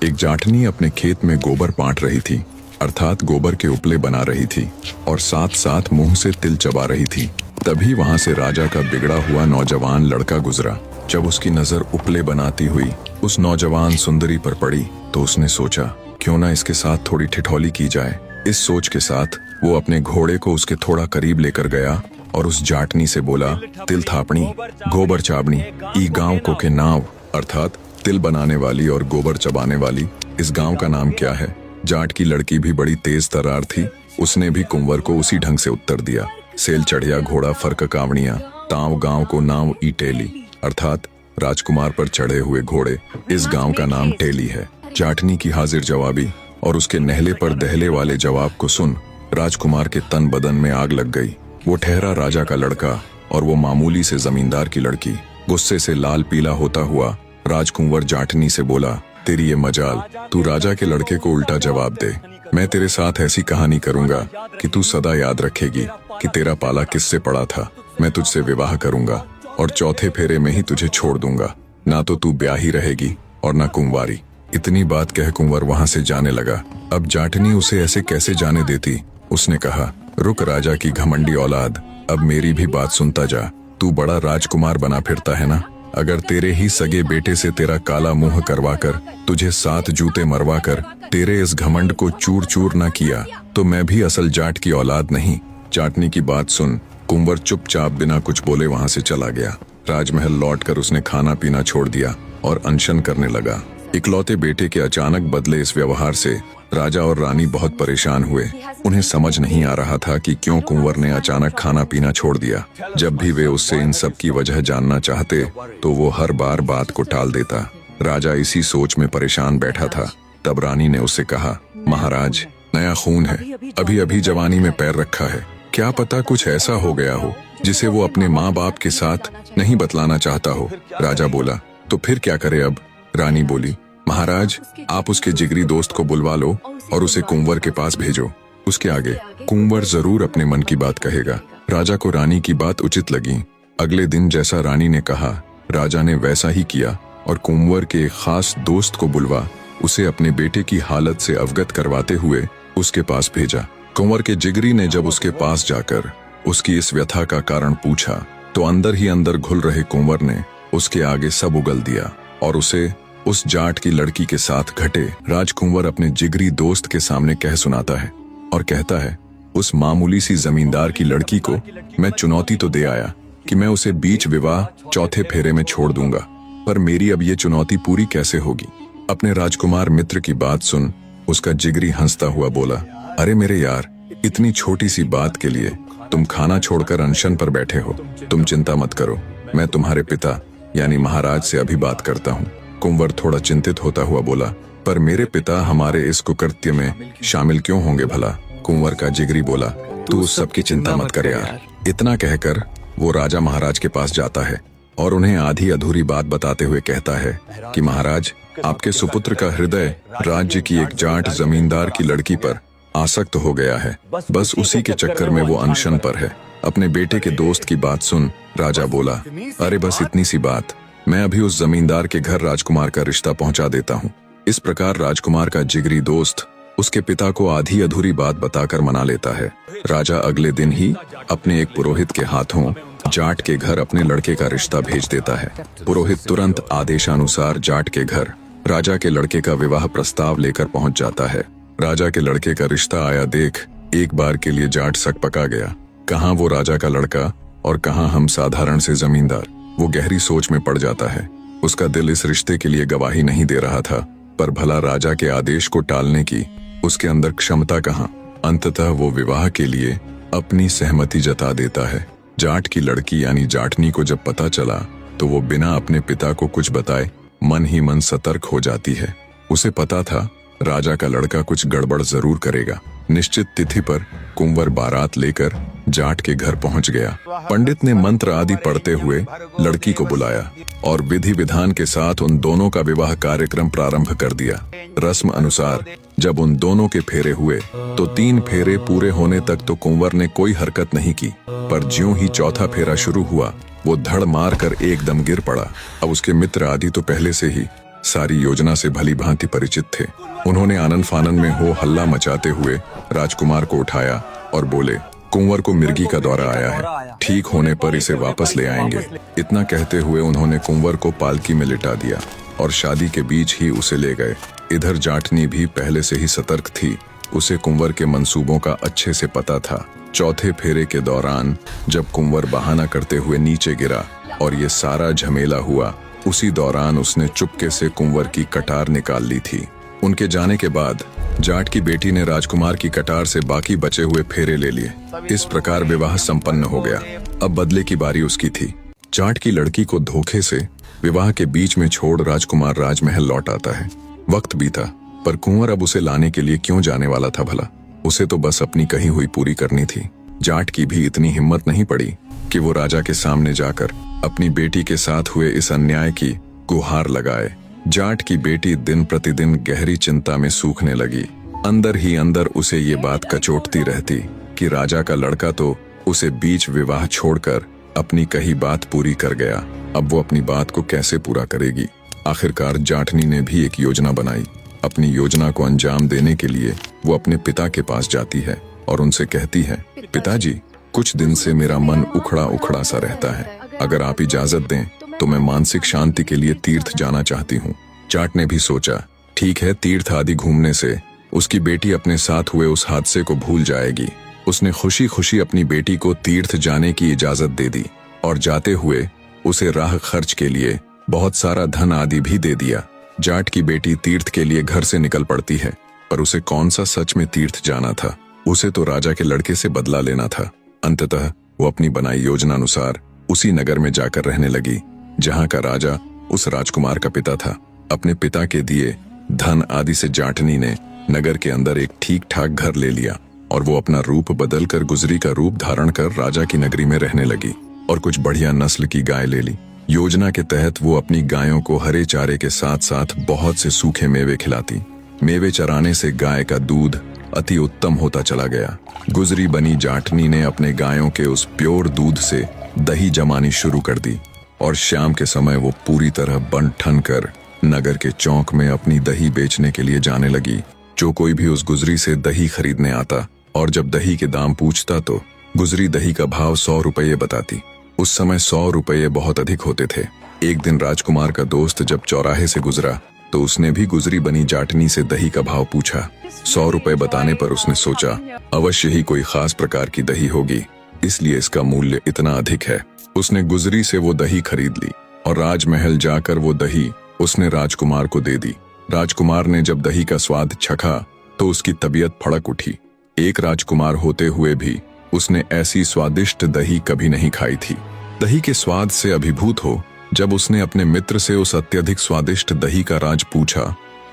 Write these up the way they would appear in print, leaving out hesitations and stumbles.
एक जाटनी अपने खेत में गोबर पाट रही थी, अर्थात गोबर के उपले बना रही थी और साथ साथ मुंह से तिल चबा रही थी। तभी वहां से राजा का बिगड़ा हुआ नौजवान लड़का गुजरा। जब उसकी नजर उपले बनाती हुई उस नौजवान सुंदरी पर पड़ी तो उसने सोचा, क्यों ना इसके साथ थोड़ी ठिठौली की जाए। इस सोच के साथ वो अपने घोड़े को उसके थोड़ा करीब लेकर गया और उस जाटनी से बोला, तिल थापणी गोबर चाबनी ई गांव को के नाव, अर्थात तिल बनाने वाली और गोबर चबाने वाली इस गांव का नाम क्या है। जाट की लड़की भी बड़ी तेज तर्रार थी, उसने भी कुंवर को उसी ढंग से उत्तर दिया, सेल चढ़िया घोड़ा फर्क कावड़िया ताव गांव को नाम ई टेली, अर्थात राजकुमार पर चढ़े हुए घोड़े इस गांव का नाम टेली है। जाटनी की हाजिर जवाबी और उसके नहले पर दहले वाले जवाब को सुन राजकुमार के तन बदन में आग लग गई। वो ठहरा राजा का लड़का और वो मामूली से जमींदार की लड़की। गुस्से से लाल पीला होता हुआ राजकुंवर जाटनी से बोला, तेरी ये मजाल, तू राजा के लड़के को उल्टा जवाब दे। मैं तेरे साथ ऐसी कहानी करूंगा कि तू सदा याद रखेगी कि तेरा पाला किससे पड़ा था। मैं तुझसे विवाह करूंगा और चौथे फेरे में ही तुझे छोड़ दूंगा। ना तो तू ब्याही रहेगी और ना कुंवारी। इतनी बात कह कुंवर वहां से जाने लगा। अब जाटनी उसे ऐसे कैसे जाने देती। उसने कहा, रुक राजा की घमंडी औलाद, अब मेरी भी बात सुनता जा। तू बड़ा राजकुमार बना फिरता है ना। अगर तेरे ही सगे बेटे से तेरा काला मुंह करवाकर, तुझे 7 जूते मरवाकर तेरे इस घमंड को चूर चूर ना किया तो मैं भी असल जाट की औलाद नहीं। जाटनी की बात सुन कुंवर चुपचाप बिना कुछ बोले वहां से चला गया। राजमहल लौटकर उसने खाना पीना छोड़ दिया और अनशन करने लगा। इकलौते बेटे के अचानक बदले इस व्यवहार से राजा और रानी बहुत परेशान हुए। उन्हें समझ नहीं आ रहा था कि क्यों कुंवर ने अचानक खाना पीना छोड़ दिया। जब भी वे उससे इन सब की वजह जानना चाहते तो वो हर बार बात को टाल देता। राजा इसी सोच में परेशान बैठा था। तब रानी ने उससे कहा, महाराज, नया खून है, अभी अभी जवानी में पैर रखा है, क्या पता कुछ ऐसा हो गया हो जिसे वो अपने माँ बाप के साथ नहीं बतलाना चाहता हो। राजा बोला, तो फिर क्या करे अब। रानी बोली, महाराज, आप उसके जिगरी दोस्त को बुलवा लो और उसे कुंवर के पास भेजो। उसके आगे कुंवर जरूर अपने मन की बात कहेगा। राजा को रानी की बात उचित लगी। अगले दिन जैसा रानी ने कहा, राजा ने वैसा ही किया और कुंवर के एक खास दोस्त को बुलवा उसे अपने बेटे की हालत से अवगत करवाते हुए उसके पास भेजा। कुंवर के जिगरी ने जब उसके पास जाकर उसकी इस व्यथा का कारण पूछा तो अंदर ही अंदर घुल रहे कुंवर ने उसके आगे सब उगल दिया और उसे उस जाट की लड़की के साथ घटे राजकुंवर अपने जिगरी दोस्त के सामने कह सुनाता है और कहता है, उस मामूली सी जमींदार की लड़की को मैं चुनौती तो दे आया कि मैं उसे बीच विवाह चौथे फेरे में छोड़ दूंगा, पर मेरी अब ये चुनौती पूरी कैसे होगी। अपने राजकुमार मित्र की बात सुन उसका जिगरी हंसता हुआ बोला, अरे मेरे यार, इतनी छोटी सी बात के लिए तुम खाना छोड़कर अनशन पर बैठे हो। तुम चिंता मत करो, मैं तुम्हारे पिता यानी महाराज से अभी बात करता हूँ। कुंवर थोड़ा चिंतित होता हुआ बोला, पर मेरे पिता हमारे इस कुकृत्य में शामिल क्यों होंगे भला। कुंवर का जिगरी बोला, तू उस सब की चिंता मत कर यार। इतना कहकर वो राजा महाराज के पास जाता है और उन्हें आधी अधूरी बात बताते हुए कहता है कि महाराज, आपके सुपुत्र का हृदय राज्य की एक जाट जमींदार की लड़की पर आसक्त हो गया है। बस उसी के चक्कर में वो अनशन पर है। अपने बेटे के दोस्त की बात सुन राजा बोला, अरे बस इतनी सी बात, मैं अभी उस जमींदार के घर राजकुमार का रिश्ता पहुंचा देता हूँ। इस प्रकार राजकुमार का जिगरी दोस्त उसके पिता को आधी अधूरी बात बताकर मना लेता है। राजा अगले दिन ही अपने एक पुरोहित के हाथों जाट के घर अपने लड़के का रिश्ता भेज देता है। पुरोहित तुरंत आदेशानुसार जाट के घर राजा के लड़के का विवाह प्रस्ताव लेकर पहुंच जाता है। राजा के लड़के का रिश्ता आया देख एक बार के लिए जाट सकपका गया। कहाँ वो राजा का लड़का और कहाँ हम साधारण से जमींदार। वो गहरी सोच में पड़ जाता है। उसका दिल इस रिश्ते के लिए गवाही नहीं दे रहा था, पर भला राजा के आदेश को टालने की उसके अंदर क्षमता कहाँ। अंततः वो विवाह के लिए अपनी सहमति जता देता है। जाट की लड़की यानी जाटनी को जब पता चला तो वो बिना अपने पिता को कुछ बताए मन ही मन सतर्क हो जाती है। उसे पता था राजा का लड़का कुछ गड़बड़ जरूर करेगा। निश्चित तिथि पर कुंवर बारात लेकर जाट के घर पहुंच गया। पंडित ने मंत्र आदि पढ़ते हुए लड़की को बुलाया और विधि विधान के साथ उन दोनों का विवाह कार्यक्रम प्रारंभ कर दिया। रस्म अनुसार जब उन दोनों के फेरे हुए तो 3 फेरे पूरे होने तक तो कुंवर ने कोई हरकत नहीं की, पर ज्यों ही चौथा फेरा शुरू हुआ वो धड़ मार कर एकदम गिर पड़ा। अब उसके मित्र आदि तो पहले से ही सारी योजना से भली भांति परिचित थे। उन्होंने आनन फानन में हो हल्ला मचाते हुए राजकुमार को उठाया और बोले, कुंवर को मिर्गी का दौरा आया है, ठीक होने पर इसे वापस ले आएंगे। इतना कहते हुए उन्होंने कुंवर को पालकी में लिटा दिया और शादी के बीच ही उसे ले गए। इधर जाटनी भी पहले से ही सतर्क थी। उसे कुंवर के मंसूबों का अच्छे से पता था। चौथे फेरे के दौरान जब कुंवर बहाना करते हुए नीचे गिरा और ये सारा झमेला हुआ, उसी दौरान उसने चुपके से कुंवर की कटार निकाल ली थी। उनके जाने के बाद जाट की बेटी ने राजकुमार की कटार से बाकी बचे हुए फेरे ले लिए। इस प्रकार विवाह संपन्न हो गया। अब बदले की बारी उसकी थी। जाट की लड़की को धोखे से विवाह के बीच में छोड़ राजकुमार राजमहल लौट आता है। वक्त बीता, पर कुंवर अब उसे लाने के लिए क्यों जाने वाला था भला? उसे तो बस अपनी कही हुई पूरी करनी थी। जाट की भी इतनी हिम्मत नहीं पड़ी कि वो राजा के सामने जाकर अपनी बेटी के साथ हुए इस अन्याय की गुहार लगाए। जाट की बेटी दिन प्रतिदिन गहरी चिंता में सूखने लगी। अंदर ही अंदर उसे ये बात कचोटती रहती कि राजा का लड़का तो उसे बीच विवाह छोड़कर अपनी कही बात पूरी कर गया। अब वो अपनी बात को कैसे पूरा करेगी? आखिरकार जाटनी ने भी एक योजना बनाई। अपनी योजना को अंजाम देने के लिए वो अपने पिता के पास जाती है और उनसे कहती है, पिताजी, कुछ दिन से मेरा मन उखड़ा उखड़ा सा रहता है। अगर आप इजाजत दें तो मैं मानसिक शांति के लिए तीर्थ जाना चाहती हूँ। जाट ने भी सोचा, ठीक है, तीर्थ आदि घूमने से उसकी बेटी अपने साथ हुए उस हादसे को भूल जाएगी। उसने खुशी खुशी अपनी बेटी को तीर्थ जाने की इजाजत दे दी और जाते हुए उसे राह खर्च के लिए बहुत सारा धन आदि भी दे दिया। जाट की बेटी तीर्थ के लिए घर से निकल पड़ती है, पर उसे कौन सा सच में तीर्थ जाना था? उसे तो राजा के लड़के से बदला लेना था। अंततः वो अपनी बनाई योजना अनुसार उसी नगर में जाकर रहने लगी जहां का राजा उस राजकुमार का पिता था। अपने पिता के दिए धन आदि से जाटनी ने नगर के अंदर एक ठीक ठाक घर ले लिया और वो अपना रूप बदलकर गुजरी का रूप धारण कर राजा की नगरी में रहने लगी और कुछ बढ़िया नस्ल की गाय ले ली। योजना के तहत वो अपनी गायों को हरे चारे के साथ साथ बहुत से सूखे मेवे खिलाती। मेवे चराने से गाय का दूध अति उत्तम होता चला गया। गुजरी बनी जाटनी ने अपने गायों के उस प्योर दूध से दही जमानी शुरू कर दी और शाम के समय वो पूरी तरह बन ठन कर नगर के चौक में अपनी दही बेचने के लिए जाने लगी। जो कोई भी उस गुजरी से दही खरीदने आता और जब दही के दाम पूछता तो गुजरी दही का भाव 100 रुपये बताती। उस समय 100 रुपये बहुत अधिक होते थे। एक दिन राजकुमार का दोस्त जब चौराहे से गुजरा तो उसने भी गुजरी बनी जाटनी से दही का भाव पूछा। 100 रुपये बताने पर उसने सोचा, अवश्य ही कोई खास प्रकार की दही होगी, इसलिए इसका मूल्य इतना अधिक है। उसने गुजरी से वो दही खरीद ली और राजमहल जाकर वो दही उसने राजकुमार को दे दी। राजकुमार ने जब दही का स्वाद चखा तो उसकी तबीयत फड़क उठी। एक राजकुमार होते हुए भी उसने ऐसी स्वादिष्ट दही कभी नहीं खाई थी। दही के स्वाद से अभिभूत हो जब उसने अपने मित्र से उस अत्यधिक स्वादिष्ट दही का राज पूछा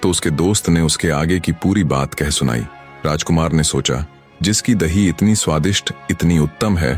तो उसके दोस्त ने उसके आगे की पूरी बात कह सुनाई। राजकुमार ने सोचा, जिसकी दही इतनी स्वादिष्ट, इतनी उत्तम है,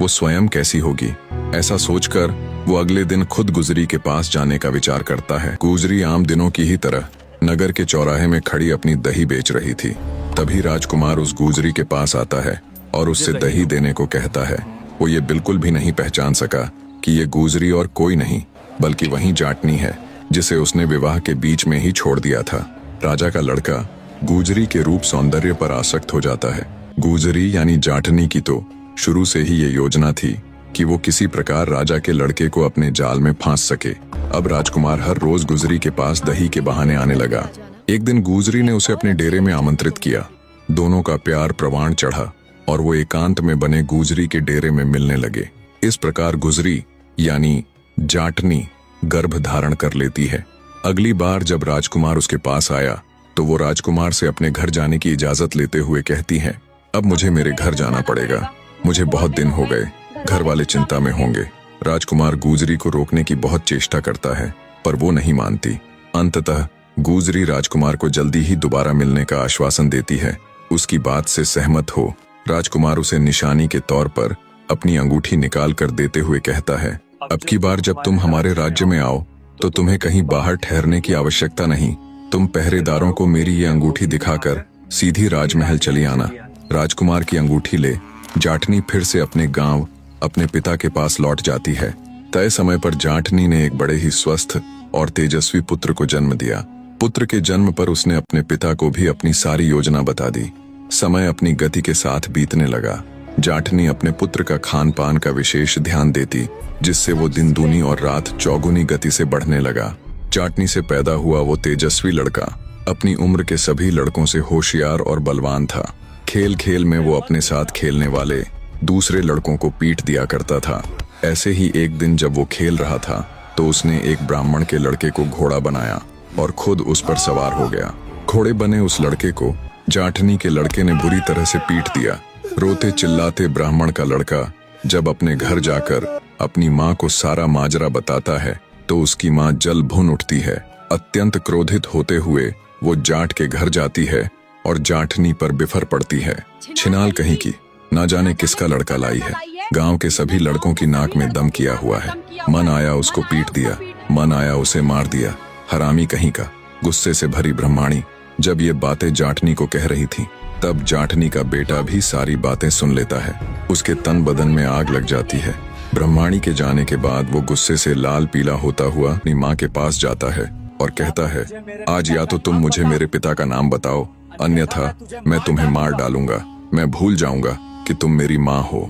वो स्वयं कैसी होगी? ऐसा सोचकर वो अगले दिन खुद गुजरी के पास जाने का विचार करता है। गुजरी आम दिनों की ही तरह नगर के चौराहे में खड़ी अपनी दही बेच रही थी। तभी राजकुमार उस गुजरी के पास आता है और उससे दही देने को कहता है। वो ये बिल्कुल भी नहीं पहचान सका कि ये गुजरी और कोई नहीं बल्कि वही जाटनी है जिसे उसने विवाह के बीच में ही छोड़ दिया था। राजा का लड़का गुजरी के रूप सौंदर्य पर आसक्त हो जाता है। गुजरी यानी जाटनी की तो शुरू से ही ये योजना थी कि वो किसी प्रकार राजा के लड़के को अपने जाल में फांस सके। अब राजकुमार हर रोज गुजरी के पास दही के बहाने आने लगा। एक दिन गुजरी ने उसे अपने डेरे में आमंत्रित किया। दोनों का प्यार प्रवान चढ़ा और वो एकांत में बने गुजरी के डेरे में मिलने लगे। इस प्रकार गुजरी यानी जाटनी गर्भ धारण कर लेती है। अगली बार जब राजकुमार उसके पास आया तो वो राजकुमार से अपने घर जाने की इजाजत लेते हुए कहती है, अब मुझे मेरे घर जाना पड़ेगा, मुझे बहुत दिन हो गए, घर वाले चिंता में होंगे। राजकुमार गुजरी को रोकने की बहुत चेष्टा करता है पर वो नहीं मानती। अंततः गुजरी राजकुमार को जल्दी ही दोबारा मिलने का आश्वासन देती है। उसकी बात से सहमत हो राजकुमार उसे निशानी के तौर पर अपनी अंगूठी निकाल कर देते हुए कहता है, अब की बार जब तुम हमारे राज्य में आओ तो तुम्हें कहीं बाहर ठहरने की आवश्यकता नहीं। तुम पहरेदारों को मेरी ये अंगूठी दिखाकर सीधी राजमहल चली आना। राजकुमार की अंगूठी ले जाटनी फिर से अपने गांव अपने पिता के पास लौट जाती है। तय समय पर जाटनी ने एक बड़े ही स्वस्थ और तेजस्वी पुत्र को जन्म दिया। पुत्र के जन्म पर उसने अपने पिता को भी अपनी सारी योजना बता दी। समय अपनी गति के साथ बीतने लगा। जाठनी अपने पुत्र का खान पान का विशेष ध्यान देती, जिससे वो दिन दूनी और रात चौगुनी गति से बढ़ने लगा। जाठनी से पैदा हुआ वो तेजस्वी लड़का अपनी उम्र के सभी लड़कों से होशियार और बलवान था। खेल खेल में वो अपने साथ खेलने वाले दूसरे लड़कों को पीट दिया करता था। ऐसे ही एक दिन जब वो खेल रहा था तो उसने एक ब्राह्मण के लड़के को घोड़ा बनाया और खुद उस पर सवार हो गया। घोड़े बने उस लड़के को जाठनी के लड़के ने बुरी तरह से पीट दिया। रोते चिल्लाते ब्राह्मण का लड़का जब अपने घर जाकर अपनी माँ को सारा माजरा बताता है तो उसकी माँ जल भुन उठती है। अत्यंत क्रोधित होते हुए वो जाट के घर जाती है और जाठनी पर बिफर पड़ती है। छिनाल कहीं की, ना जाने किसका लड़का लाई है। गांव के सभी लड़कों की नाक में दम किया हुआ है। मन आया उसको पीट दिया, मन आया उसे मार दिया। हरामी कहीं का। गुस्से से भरी ब्रह्माणी जब ये बातें जाठनी को कह रही थी, तब जाठनी का बेटा भी सारी बातें सुन लेता है। उसके तन बदन में आग लग जाती है। ब्रह्माणी के जाने के बाद वो गुस्से से लाल पीला होता हुआ अपनी माँ के पास जाता है और कहता है, आज या तो तुम मुझे मेरे पिता का नाम बताओ, अन्यथा मैं तुम्हें मार डालूंगा। मैं भूल जाऊंगा कि तुम मेरी माँ हो।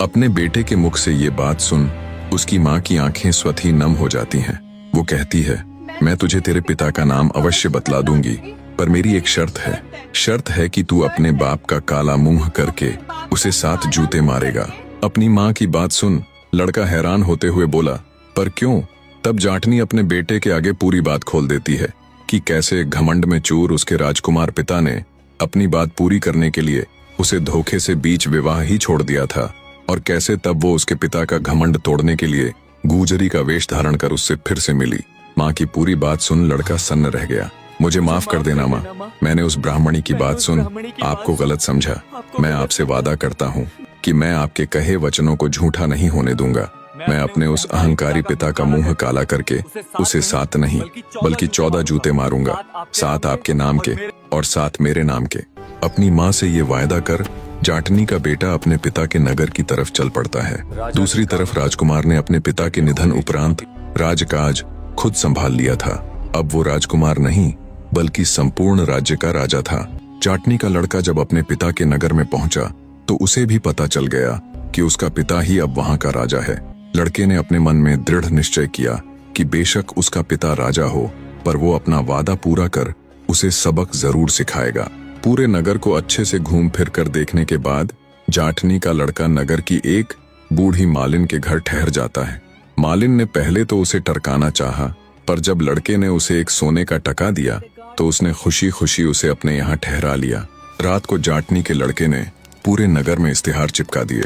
अपने बेटे के मुख से ये बात सुन उसकी माँ की आंखें स्वतः ही नम हो जाती हैं। वो कहती है, मैं तुझे तेरे पिता का नाम अवश्य बतला दूंगी, पर मेरी एक शर्त है। शर्त है कि तू अपने बाप का काला मुंह करके उसे 7 जूते मारेगा। अपनी माँ की बात सुन लड़का हैरान होते हुए बोला, पर क्यों? तब जाठनी अपने बेटे के आगे पूरी बात खोल देती है कि कैसे घमंड में चूर उसके राजकुमार पिता ने अपनी बात पूरी करने के लिए उसे धोखे से बीच विवाह ही छोड़ दिया था, और कैसे तब वो उसके पिता का घमंड तोड़ने के लिए गुजरी का वेश धारण कर उससे फिर से मिली। माँ की पूरी बात सुन लड़का सन्न रह गया। मुझे माफ कर देना माँ, मैंने उस ब्राह्मणी की बात सुन आपको गलत समझा। मैं आपसे वादा करता हूँ कि मैं आपके कहे वचनों को झूठा नहीं होने दूंगा। मैं अपने उस अहंकारी पिता का मुंह काला करके उसे 7 नहीं बल्कि 14 जूते मारूंगा, 7 आपके नाम के और 7 मेरे नाम के। अपनी माँ से ये वायदा कर जाठनी का बेटा अपने पिता के नगर की तरफ चल पड़ता है। दूसरी तरफ राजकुमार ने अपने पिता के निधन उपरांत राजकाज खुद संभाल लिया था। अब वो राजकुमार नहीं बल्कि संपूर्ण राज्य का राजा था। जाठनी का लड़का जब अपने पिता के नगर में पहुंचा तो उसे भी पता चल गया कि उसका पिता ही अब वहां का राजा है। लड़के ने अपने मन में दृढ़ निश्चय किया कि बेशक उसका पिता राजा हो, पर वो अपना वादा पूरा कर उसे सबक जरूर सिखाएगा। पूरे नगर को अच्छे से घूम फिर कर देखने के बाद जाठनी का लड़का नगर की एक बूढ़ी मालिन के घर ठहर जाता है। मालिन ने पहले तो उसे टरकाना चाहा, पर जब लड़के ने उसे एक सोने का टका दिया तो उसने खुशी खुशी उसे अपने यहाँ ठहरा लिया। रात को जाठनी के लड़के ने पूरे नगर में इश्तिहार चिपका दिए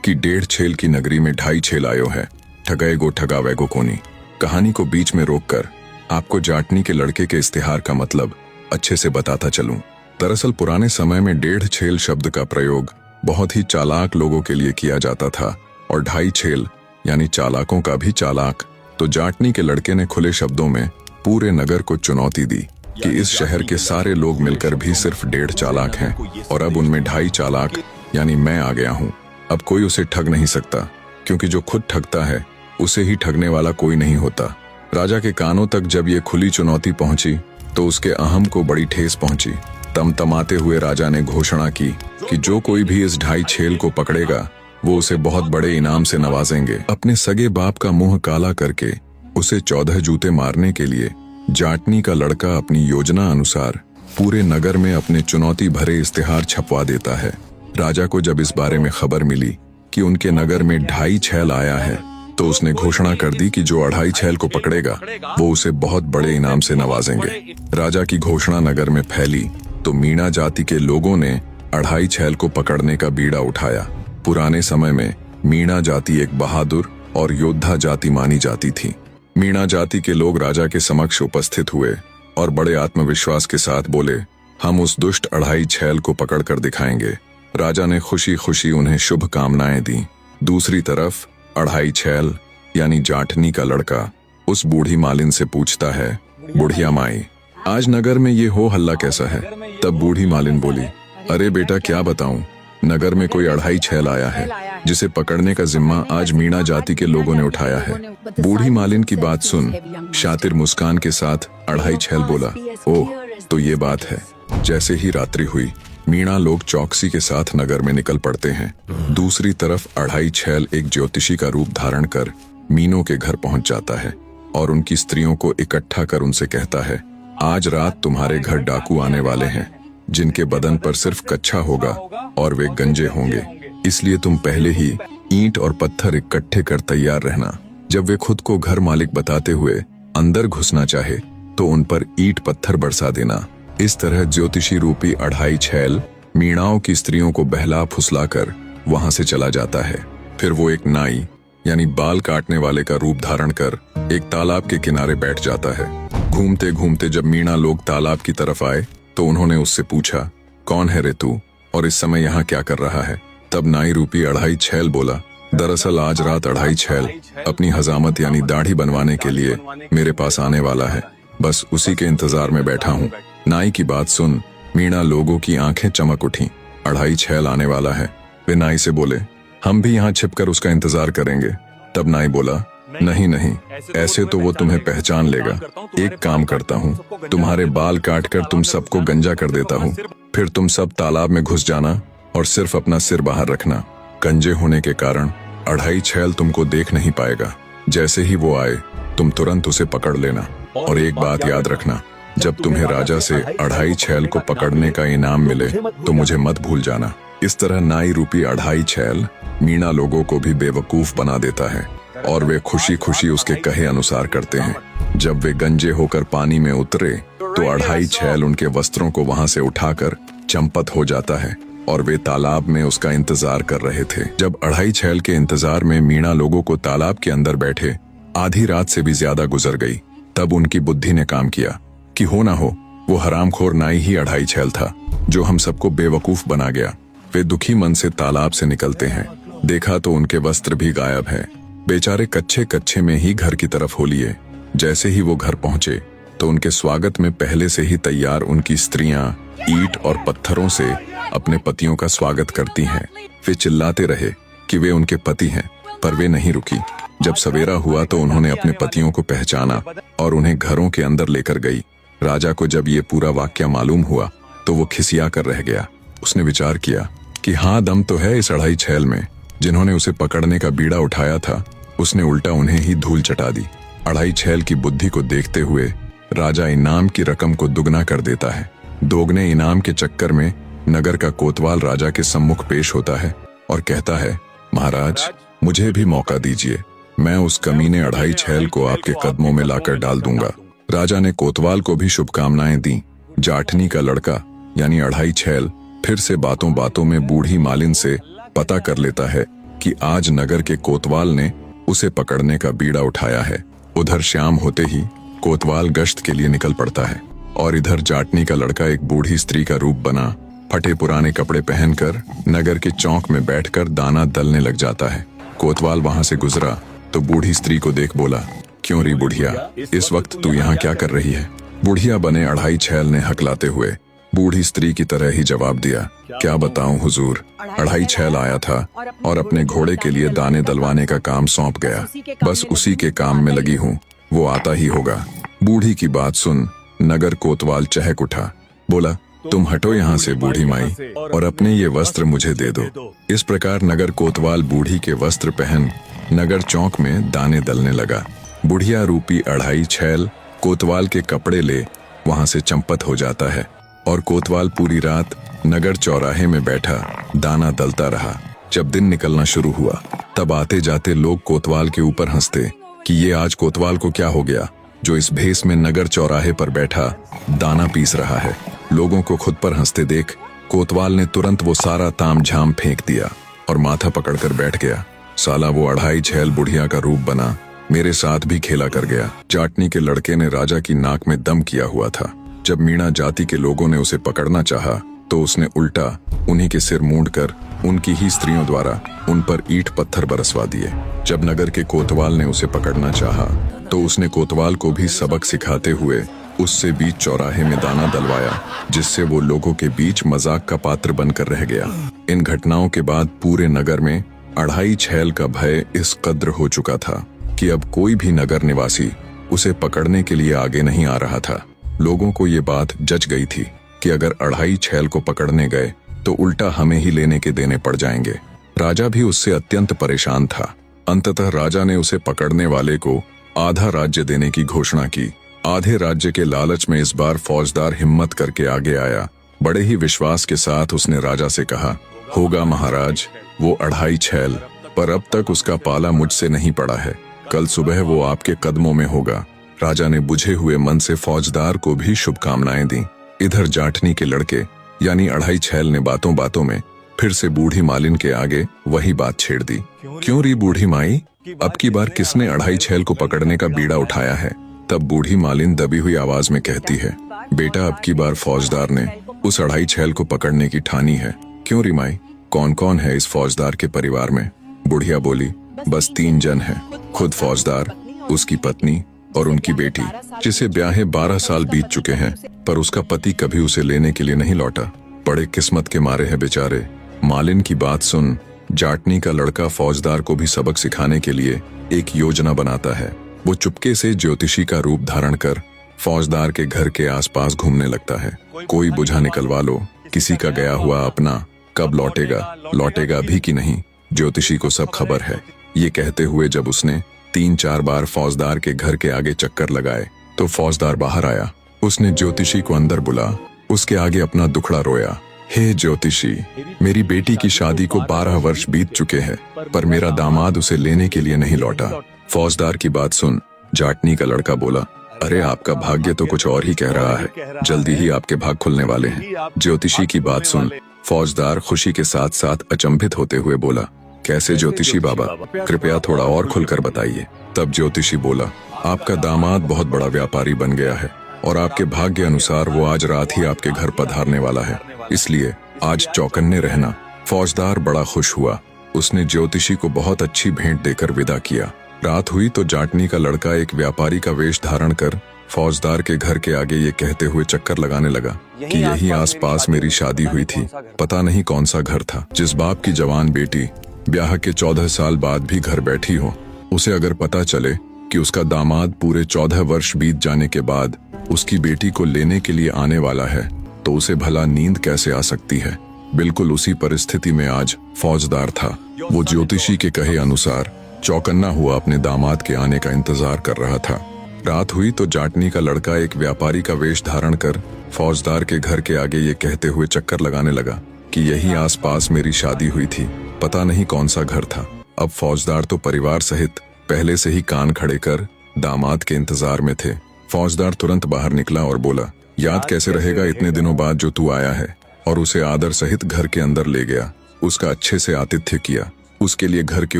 कि 1.5 छेल की नगरी में 2.5 छेल आयो है, ठगाए गो ठगा वैगो कोनी। कहानी को बीच में रोककर आपको जाठनी के लड़के के इश्तिहार का मतलब अच्छे से बताता चलूं। दरअसल पुराने समय में 1.5 छेल शब्द का प्रयोग बहुत ही चालाक लोगों के लिए किया जाता था, और 2.5 छेल यानी चालाकों का भी चालाक। तो जाठनी के लड़के ने खुले शब्दों में पूरे नगर को चुनौती दी कि इस शहर के सारे लोग मिलकर भी सिर्फ 1.5 चालाक हैं, और अब उनमें 2.5 चालाक यानी मैं आ गया हूँ। अब कोई उसे ठग नहीं सकता, क्योंकि जो खुद ठगता है उसे ही ठगने वाला कोई नहीं होता। राजा के कानों तक जब ये खुली चुनौती पहुंची तो उसके अहम को बड़ी ठेस पहुंची। तमतमाते हुए राजा ने घोषणा की कि जो कोई भी इस 2.5 छेल को पकड़ेगा वो उसे बहुत बड़े इनाम से नवाजेंगे। अपने सगे बाप का मुंह काला करके उसे 14 जूते मारने के लिए जाठनी का लड़का अपनी योजना अनुसार पूरे नगर में अपने चुनौती भरे इश्तिहार छपवा देता है। राजा को जब इस बारे में खबर मिली कि उनके नगर में 2.5 छेल आया है तो उसने घोषणा कर दी कि जो 2.5 छेल को पकड़ेगा वो उसे बहुत बड़े इनाम से नवाजेंगे। राजा की घोषणा नगर में फैली तो मीणा जाति के लोगों ने 2.5 छेल को पकड़ने का बीड़ा उठाया। पुराने समय में मीणा जाति एक बहादुर और योद्धा जाति मानी जाती थी। मीणा जाति के लोग राजा के समक्ष उपस्थित हुए और बड़े आत्मविश्वास के साथ बोले, हम उस दुष्ट 2.5 छेल को पकड़ कर दिखाएंगे। राजा ने खुशी खुशी उन्हें शुभ कामनाएं दी। दूसरी तरफ 2.5 छेल यानी जाठनी का लड़का उस बूढ़ी मालिन से पूछता है, बुढ़िया माई, आज नगर में ये हो हल्ला कैसा है? तब बूढ़ी मालिन बोली, अरे बेटा क्या बताऊं, नगर में कोई अढ़ाई छैल आया है जिसे पकड़ने का जिम्मा आज मीणा जाति के लोगों ने उठाया है। बूढ़ी मालिन की बात सुन शातिर मुस्कान के साथ अढ़ाई छैल बोला, ओह तो ये बात है। जैसे ही रात्रि हुई मीणा लोग चौकसी के साथ नगर में निकल पड़ते हैं। दूसरी तरफ अढ़ाई छैल एक ज्योतिषी का रूप धारण कर मीनों के घर पहुंच जाता है और उनकी स्त्रियों को इकट्ठा कर उनसे कहता है, आज रात तुम्हारे घर डाकू आने वाले हैं जिनके बदन पर सिर्फ कच्छा होगा और वे गंजे होंगे, इसलिए तुम पहले ही ईंट और पत्थर इकट्ठे कर तैयार रहना। जब वे खुद को घर मालिक बताते हुए अंदर घुसना चाहे तो उन पर ईंट पत्थर बरसा देना। इस तरह ज्योतिषी रूपी अढ़ाई छैल मीणाओं की स्त्रियों को बहला फुसला कर वहां से चला जाता है। फिर वो एक नाई यानी बाल काटने वाले का रूप धारण कर एक तालाब के किनारे बैठ जाता है। घूमते घूमते जब मीणा लोग तालाब की तरफ आए तो उन्होंने उससे पूछा, कौन है रे तू और इस समय यहाँ क्या कर रहा है? तब नाई रूपी अढ़ाई छैल बोला, दरअसल आज रात अढ़ाई छैल अपनी हजामत यानी दाढ़ी बनवाने के लिए मेरे पास आने वाला है, बस उसी के इंतजार में बैठा हूँ। नाई की बात सुन मीणा लोगों की आंखें चमक उठी। अढ़ाई छैल आने वाला है। वे नाई से बोले, हम भी यहाँ छिपकर उसका इंतजार करेंगे। तब नाई बोला, नहीं नहीं, ऐसे तो वो तुम्हें पहचान लेगा। एक काम करता हूँ, तुम्हारे बाल काटकर तुम सबको गंजा कर देता हूँ, फिर तुम सब तालाब में घुस जाना और सिर्फ अपना सिर बाहर रखना। गंजे होने के कारण अढ़ाई छैल तुमको देख नहीं पाएगा। जैसे ही वो आए तुम तुरंत उसे पकड़ लेना। और एक बात याद रखना, जब तुम्हें राजा से अढ़ाई छैल को पकड़ने का इनाम मिले तो मुझे मत भूल जाना। इस तरह नाई रूपी अढ़ाई छैल मीणा लोगों को भी बेवकूफ बना देता है और वे खुशी खुशी उसके कहे अनुसार करते हैं। जब वे गंजे होकर पानी में उतरे तो अढ़ाई छैल उनके वस्त्रों को वहां से उठाकर चंपत हो जाता है और वे तालाब में उसका इंतजार कर रहे थे। जब अढ़ाई छैल के इंतजार में मीणा लोगों को तालाब के अंदर बैठे आधी रात से भी ज्यादा गुजर गई, तब उनकी बुद्धि ने काम किया कि हो ना हो वो हरामखोर नाई ही अढ़ाई छैल था जो हम सबको बेवकूफ बना गया। वे दुखी मन से तालाब से निकलते हैं। देखा तो उनके वस्त्र भी गायब हैं। बेचारे कच्चे कच्चे में ही घर की तरफ हो लिए। जैसे ही वो घर पहुंचे तो उनके स्वागत में पहले से ही तैयार उनकी स्त्रियां ईंट और पत्थरों से अपने पतियों का स्वागत करती हैं। वे चिल्लाते रहे कि वे उनके पति हैं, पर वे नहीं रुकी। जब सवेरा हुआ तो उन्होंने अपने पतियों को पहचाना और उन्हें घरों के अंदर लेकर गई। राजा को जब ये पूरा वाक्या मालूम हुआ तो वो खिसिया कर रह गया। उसने विचार किया कि हाँ, दम तो है इस अढ़ाई छैल में। जिन्होंने उसे पकड़ने का बीड़ा उठाया था उसने उल्टा उन्हें ही धूल चटा दी। अढ़ाई छैल की बुद्धि को देखते हुए राजा इनाम की रकम को दुगना कर देता है। दोगुने इनाम के चक्कर में नगर का कोतवाल राजा के सम्मुख पेश होता है और कहता है, महाराज मुझे भी मौका दीजिए, मैं उस कमीने अढ़ाई छैल को आपके कदमों में लाकर डाल दूंगा। राजा ने कोतवाल को भी शुभकामनाएं दी। जाठनी का लड़का यानी अढ़ाई छैल फिर से बातों बातों में बूढ़ी मालिन से पता कर लेता है कि आज नगर के कोतवाल ने उसे पकड़ने का बीड़ा उठाया है। उधर शाम होते ही कोतवाल गश्त के लिए निकल पड़ता है और इधर जाटनी का लड़का एक बूढ़ी स्त्री का रूप बना फटे पुराने कपड़े पहनकर नगर के चौक में बैठकर दाना दलने लग जाता है। कोतवाल वहां से गुजरा तो बूढ़ी स्त्री को देख बोला, क्यों री बुढ़िया, इस वक्त तू यहाँ क्या कर रही है? बुढ़िया बने अढ़ाई छैल ने हकलाते हुए बूढ़ी स्त्री की तरह ही जवाब दिया, क्या बताऊं हुजूर, अढ़ाई छैल आया था और अपने घोड़े के लिए दाने दलवाने का काम सौंप गया, बस उसी के काम में लगी हूँ, वो आता ही होगा। बूढ़ी की बात सुन नगर कोतवाल चहक उठा, बोला, तुम हटो यहाँ से बूढ़ी माई और अपने ये वस्त्र मुझे दे दो। इस प्रकार नगर कोतवाल बूढ़ी के वस्त्र पहन नगर चौक में दाने दलने लगा। बुढ़िया रूपी अढ़ाई छैल कोतवाल के कपड़े ले वहां से चंपत हो जाता है और कोतवाल पूरी रात नगर चौराहे में बैठा दाना दलता रहा। जब दिन निकलना शुरू हुआ तब आते जाते लोग कोतवाल के ऊपर हंसते कि ये आज कोतवाल को क्या हो गया जो इस भेष में नगर चौराहे पर बैठा दाना पीस रहा है। लोगों को खुद पर हंसते देख कोतवाल ने तुरंत वो सारा ताम झाम फेंक दिया और माथा पकड़कर बैठ गया। साला वो अढ़ाई छैल बुढ़िया का रूप बना मेरे साथ भी खेला कर गया। जाटनी के लड़के ने राजा की नाक में दम किया हुआ था। जब मीणा जाति के लोगों ने उसे पकड़ना चाहा तो उसने उल्टा उन्हीं के सिर मूंडकर उनकी ही स्त्रियों द्वारा उन पर ईंट पत्थर बरसवा दिए। जब नगर के कोतवाल ने उसे पकड़ना चाहा तो उसने कोतवाल को भी सबक सिखाते हुए उससे बीच चौराहे में दाना डलवाया, जिससे वो लोगों के बीच मजाक का पात्र बनकर रह गया। इन घटनाओं के बाद पूरे नगर में अढ़ाई छैल का भय इस कद्र हो चुका था कि अब कोई भी नगर निवासी उसे पकड़ने के लिए आगे नहीं आ रहा था। लोगों को ये बात जच गई थी कि अगर अढ़ाई छैल को पकड़ने गए तो उल्टा हमें ही लेने के देने पड़ जाएंगे। राजा भी उससे अत्यंत परेशान था। अंततः राजा ने उसे पकड़ने वाले को आधा राज्य देने की घोषणा की। आधे राज्य के लालच में इस बार फौजदार हिम्मत करके आगे आया। बड़े ही विश्वास के साथ उसने राजा से कहा, होगा महाराज वो अढ़ाई छैल, पर अब तक उसका पाला मुझसे नहीं पड़ा है। कल सुबह वो आपके कदमों में होगा। राजा ने बुझे हुए मन से फौजदार को भी शुभकामनाएं दी। इधर जाटनी के लड़के यानी अढ़ाई छैल ने बातों बातों में फिर से बूढ़ी मालिन के आगे वही बात छेड़ दी। क्यों री बूढ़ी माई, अब की बार किसने अढ़ाई छैल को पकड़ने का बीड़ा उठाया है? तब बूढ़ी मालिन दबी हुई आवाज में कहती है, बेटा अब की बार फौजदार ने उस अढ़ाई छैल को पकड़ने की ठानी है। क्यों री माई, कौन कौन है इस फौजदार के परिवार में? बुढ़िया बोली, बस 3 जन हैं, खुद फौजदार, उसकी पत्नी और उनकी बेटी, जिसे ब्याहे 12 साल बीत चुके हैं, पर उसका पति कभी उसे लेने के लिए नहीं लौटा। बड़े किस्मत के मारे हैं बेचारे। मालिन की बात सुन जाटनी का लड़का फौजदार को भी सबक सिखाने के लिए एक योजना बनाता है। वो चुपके से ज्योतिषी का रूप धारण कर फौजदार के घर के आसपास घूमने लगता है। कोई बुझा निकलवा लो, किसी का गया हुआ अपना कब लौटेगा भी कि नहीं, ज्योतिषी को सब खबर है। ये कहते हुए जब उसने 3-4 बार फौजदार के घर के आगे चक्कर लगाए तो फौजदार बाहर आया। उसने ज्योतिषी को अंदर बुला उसके आगे अपना दुखड़ा रोया। हे ज्योतिषी, मेरी बेटी की शादी को 12 वर्ष बीत चुके हैं, पर मेरा दामाद उसे लेने के लिए नहीं लौटा। फौजदार की बात सुन जाटनी का लड़का बोला, अरे आपका भाग्य तो कुछ और ही कह रहा है, जल्दी ही आपके भाग खुलने वाले हैं। ज्योतिषी की बात सुन फौजदार खुशी के साथ साथ अचंभित होते हुए बोला, कैसे ज्योतिषी बाबा, कृपया थोड़ा और खुलकर बताइए। तब ज्योतिषी बोला, आपका दामाद बहुत बड़ा व्यापारी बन गया है और आपके भाग्य अनुसार वो आज रात ही आपके घर पधारने वाला है, इसलिए आज चौकन्ने रहना। फौजदार बड़ा खुश हुआ। उसने ज्योतिषी को बहुत अच्छी भेंट देकर विदा किया। रात हुई तो जाटनी का लड़का एक व्यापारी का वेश धारण कर फौजदार के घर के आगे ये कहते हुए चक्कर लगाने लगा कि यही आसपास मेरी शादी हुई थी। पता नहीं कौन सा घर था। जिस बाप की जवान बेटी ब्याह के 14 साल बाद भी घर बैठी हो, उसे अगर पता चले कि उसका दामाद पूरे 14 वर्ष बीत जाने के बाद उसकी बेटी को लेने के लिए आने वाला है, तो उसे भला नींद कैसे आ सकती है। बिल्कुल उसी परिस्थिति में आज फौजदार था। वो ज्योतिषी के कहे अनुसार चौकन्ना हुआ अपने दामाद के आने का इंतजार कर रहा था। रात हुई तो जाटनी का लड़का एक व्यापारी का वेश धारण कर फौजदार के घर के आगे ये कहते हुए चक्कर लगाने लगा कि यही आसपास मेरी शादी हुई थी। पता नहीं कौन सा घर था। अब फौजदार तो परिवार सहित पहले से ही कान खड़े कर दामाद के इंतजार में थे। फौजदार तुरंत बाहर निकला और बोला, याद कैसे रहेगा इतने दिनों बाद जो तू आया है, और उसे आदर सहित घर के अंदर ले गया। उसका अच्छे से आतिथ्य किया। उसके लिए घर के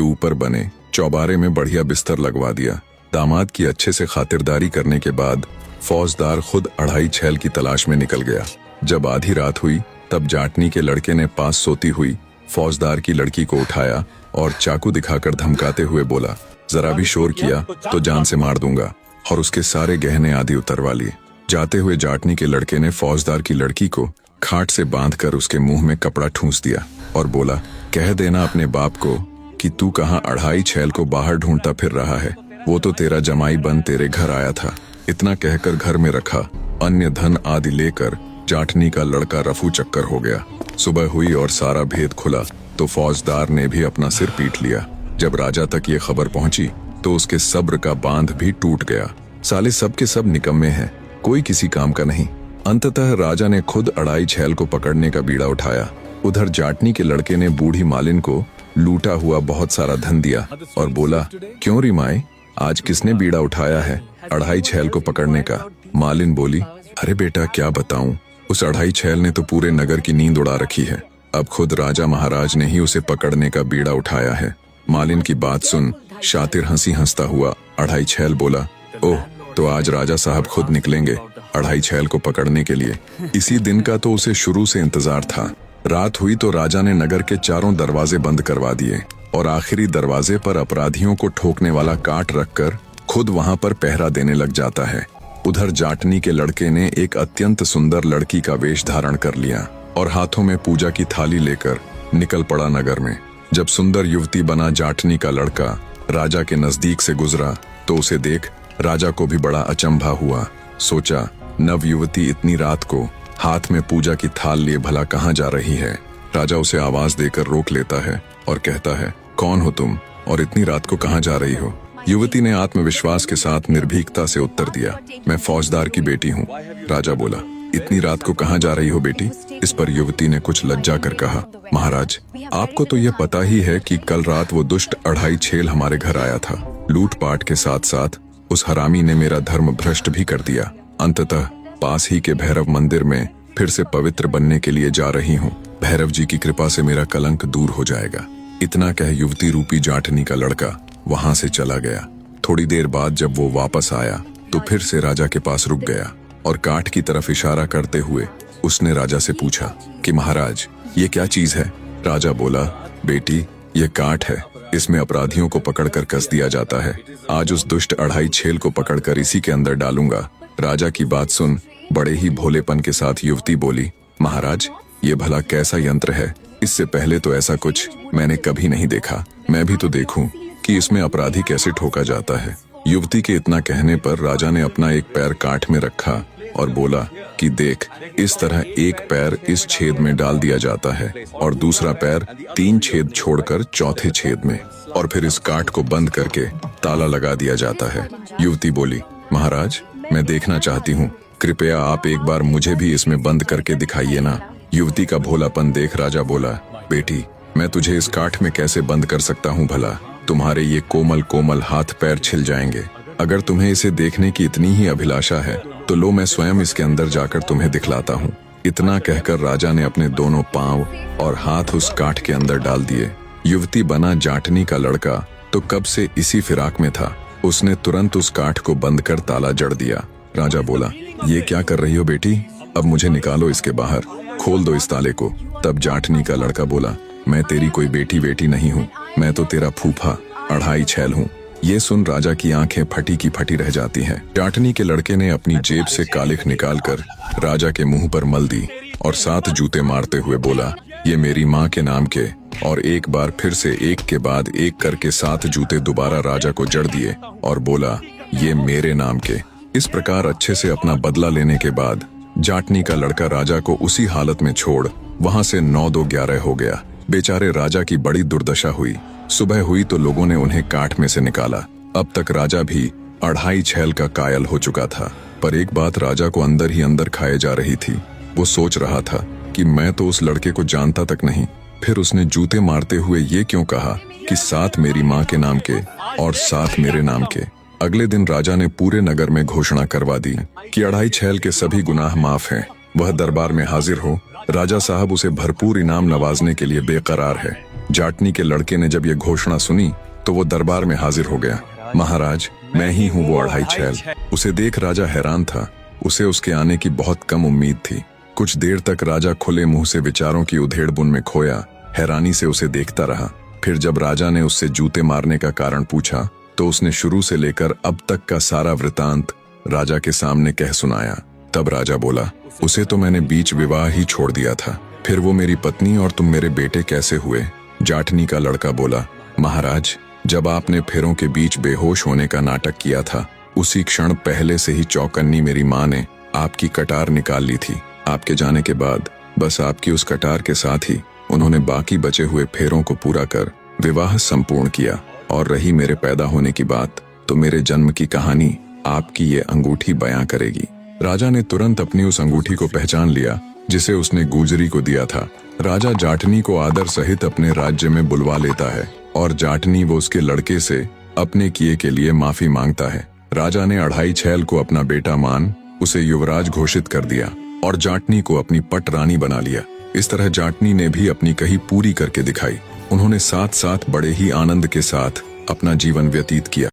ऊपर बने चौबारे में बढ़िया बिस्तर लगवा दिया। दामाद की अच्छे से खातिरदारी करने के बाद फौजदार खुद अढ़ाई छैल की तलाश में निकल गया। जब आधी रात हुई तब जाटनी के लड़के ने पास सोती हुई फौजदार की लड़की को उठाया और चाकू दिखाकर धमकाते हुए बोला, जरा भी शोर किया तो जान से मार दूंगा, और उसके सारे गहने आदि उतरवा लिए। जाते हुए जाटनी के लड़के ने फौजदार की लड़की को खाट से बांधकर उसके मुंह में कपड़ा ठूंस दिया और बोला, कह देना अपने बाप को कि तू कहाँ अढ़ाई छैल को बाहर ढूंढता फिर रहा है। वो तो तेरा जमाई बन तेरे घर आया था। इतना कहकर घर में रखा अन्य धन आदि लेकर जाटनी का लड़का रफू चक्कर हो गया। सुबह हुई और सारा भेद खुला तो फौजदार ने भी अपना सिर पीट लिया। जब राजा तक ये खबर पहुंची तो उसके सब्र का बांध भी टूट गया। साले सब के सब निकम्मे हैं, कोई किसी काम का नहीं। अंततः राजा ने खुद अढ़ाई छैल को पकड़ने का बीड़ा उठाया। उधर जाटनी के लड़के ने बूढ़ी मालिन को लूटा हुआ बहुत सारा धन दिया और बोला, क्यों री माए, आज किसने बीड़ा उठाया है अढ़ाई छैल को पकड़ने का? मालिन बोली, अरे बेटा क्या बताऊं, उस अढ़ाई छैल ने तो पूरे नगर की नींद उड़ा रखी है। अब खुद राजा महाराज ने ही उसे पकड़ने का बीड़ा उठाया है। मालिन की बात सुन शातिर हंसी हंसता हुआ अढ़ाई छैल बोला, ओह, तो आज राजा साहब खुद निकलेंगे अढ़ाई छैल को पकड़ने के लिए। इसी दिन का तो उसे शुरू से इंतजार था। रात हुई तो राजा ने नगर के चारों दरवाजे बंद करवा दिए और आखिरी दरवाजे पर अपराधियों को ठोकने वाला काट रखकर खुद वहां पर पहरा देने लग जाता है। उधर जाटनी के लड़के ने एक अत्यंत सुंदर लड़की का वेश धारण कर लिया और हाथों में पूजा की थाली लेकर निकल पड़ा नगर में। जब सुंदर युवती बना जाटनी का लड़का राजा के नजदीक से गुजरा तो उसे देख राजा को भी बड़ा अचंभा हुआ। सोचा, नव युवती इतनी रात को हाथ में पूजा की थाल लिए भला कहाँ जा रही है। राजा उसे आवाज देकर रोक लेता है और कहता है, कौन हो तुम और इतनी रात को कहाँ जा रही हो? युवती ने आत्मविश्वास के साथ निर्भीकता से उत्तर दिया, मैं फौजदार की बेटी हूँ। राजा बोला, इतनी रात को कहाँ जा रही हो बेटी? इस पर युवती ने कुछ लज्जा कर कहा, महाराज आपको तो यह पता ही है कि कल रात वो दुष्ट अढ़ाई छेल हमारे घर आया था। लूटपाट के साथ साथ उस हरामी ने मेरा धर्म भ्रष्ट भी कर दिया। अंततः पास ही के भैरव मंदिर में फिर से पवित्र बनने के लिए जा रही हूँ। भैरव जी की कृपा से मेरा कलंक दूर हो जाएगा। इतना कह युवती रूपी जाटनी का लड़का वहां से चला गया। थोड़ी देर बाद जब वो वापस आया तो फिर से राजा के पास रुक गया और काठ की तरफ इशारा करते हुए उसने राजा से पूछा कि महाराज ये क्या चीज है? राजा बोला, बेटी ये काठ है, इसमें अपराधियों को पकड़कर कस दिया जाता है। आज उस दुष्ट अढ़ाई छेल को पकड़कर इसी के अंदर डालूंगा। राजा की बात सुन बड़े ही भोलेपन के साथ युवती बोली, महाराज ये भला कैसा यंत्र है? इससे पहले तो ऐसा कुछ मैंने कभी नहीं देखा। मैं भी तो देखूं कि इसमें अपराधी कैसे ठोका जाता है। युवती के इतना कहने पर राजा ने अपना एक पैर काठ में रखा और बोला कि देख, इस तरह एक पैर इस छेद में डाल दिया जाता है और दूसरा पैर 3 छेद छोड़कर चौथे छेद में, और फिर इस काठ को बंद करके ताला लगा दिया जाता है। युवती बोली, महाराज मैं देखना चाहती हूँ, कृपया आप एक बार मुझे भी इसमें बंद करके दिखाइए ना। युवती का भोलापन देख राजा बोला, बेटी मैं तुझे इस काठ में कैसे बंद कर सकता हूँ भला? तुम्हारे ये कोमल कोमल हाथ पैर छिल जाएंगे। अगर तुम्हें इसे देखने की इतनी ही अभिलाषा है तो लो मैं स्वयं इसके अंदर जाकर तुम्हें दिखलाता हूँ। इतना कहकर राजा ने अपने दोनों पांव और हाथ उस काठ के अंदर डाल दिए। युवती बना जाटनी का लड़का तो कब से इसी फिराक में था। उसने तुरंत उस काठ को बंद कर ताला जड़ दिया। राजा बोला, ये क्या कर रही हो बेटी? अब मुझे निकालो इसके बाहर, खोल दो इस ताले को। तब जाटनी का लड़का बोला, मैं तेरी कोई बेटी नहीं हूँ, मैं तो तेरा फूफा अढ़ाई छेल हूँ। ये सुन राजा की आंखें फटी की फटी रह जाती हैं। जाटनी के लड़के ने अपनी जेब से कालिख निकालकर राजा के मुंह पर मल दी और 7 जूते मारते हुए बोला, ये मेरी माँ के नाम के। और एक बार फिर से एक के बाद एक करके 7 जूते दोबारा राजा को जड़ दिए और बोला, ये मेरे नाम के। इस प्रकार अच्छे से अपना बदला लेने के बाद जाटनी का लड़का राजा को उसी हालत में छोड़ वहां से 9-2-11 हो गया। बेचारे राजा की बड़ी दुर्दशा हुई। सुबह हुई तो लोगों ने उन्हें काठ में से निकाला। अब तक राजा भी अढ़ाई छेल का कायल हो चुका था, पर एक बात राजा को अंदर ही अंदर खाए जा रही थी। वो सोच रहा था कि मैं तो उस लड़के को जानता तक नहीं, फिर उसने जूते मारते हुए ये क्यों कहा कि 7 मेरी माँ के नाम के और 7 मेरे नाम के। अगले दिन राजा ने पूरे नगर में घोषणा करवा दी कि अढ़ाई छेल के सभी गुनाह माफ हैं। वह दरबार में हाजिर हो। राजा साहब उसे भरपूर इनाम नवाजने के लिए बेकरार है। जाटनी के लड़के ने जब ये घोषणा सुनी तो वो दरबार में हाजिर हो गया। महाराज मैं ही हूँ वो अढ़ाई छेल। उसे देख राजा हैरान था। उसे उसके आने की बहुत कम उम्मीद थी। कुछ देर तक राजा खुले मुंह से विचारों की उधेड़-बुन में खोया हैरानी से उसे देखता रहा। फिर जब राजा ने उससे जूते मारने का कारण पूछा तो उसने शुरू से लेकर अब तक का सारा वृतांत राजा के सामने कह सुनाया। तब राजा बोला, उसे तो मैंने बीच विवाह ही छोड़ दिया था, फिर वो मेरी पत्नी और तुम मेरे बेटे कैसे हुए? जाटनी का लड़का बोला, महाराज जब आपने फेरों के बीच बेहोश होने का नाटक किया था उसी क्षण पहले से ही चौकन्नी मेरी माँ ने आपकी कटार निकाल ली थी। आपके जाने के बाद बस आपकी उस कटार के साथ ही उन्होंने बाकी बचे हुए फेरों को पूरा कर विवाह संपूर्ण किया। और रही मेरे पैदा होने की बात तो मेरे जन्म की कहानी आपकी ये अंगूठी बयां करेगी। राजा ने तुरंत अपनी उस अंगूठी को पहचान लिया जिसे उसने गुजरी को दिया था। राजा जाटनी को आदर सहित अपने राज्य में बुलवा लेता है और जाटनी वो उसके लड़के से अपने किए के लिए माफी मांगता है। राजा ने अढ़ाई छेल को अपना बेटा मान उसे युवराज घोषित कर दिया और जाटनी को अपनी पट रानी बना लिया। इस तरह जाटनी ने भी अपनी कही पूरी करके दिखाई। उन्होंने साथ साथ बड़े ही आनंद के साथ अपना जीवन व्यतीत किया।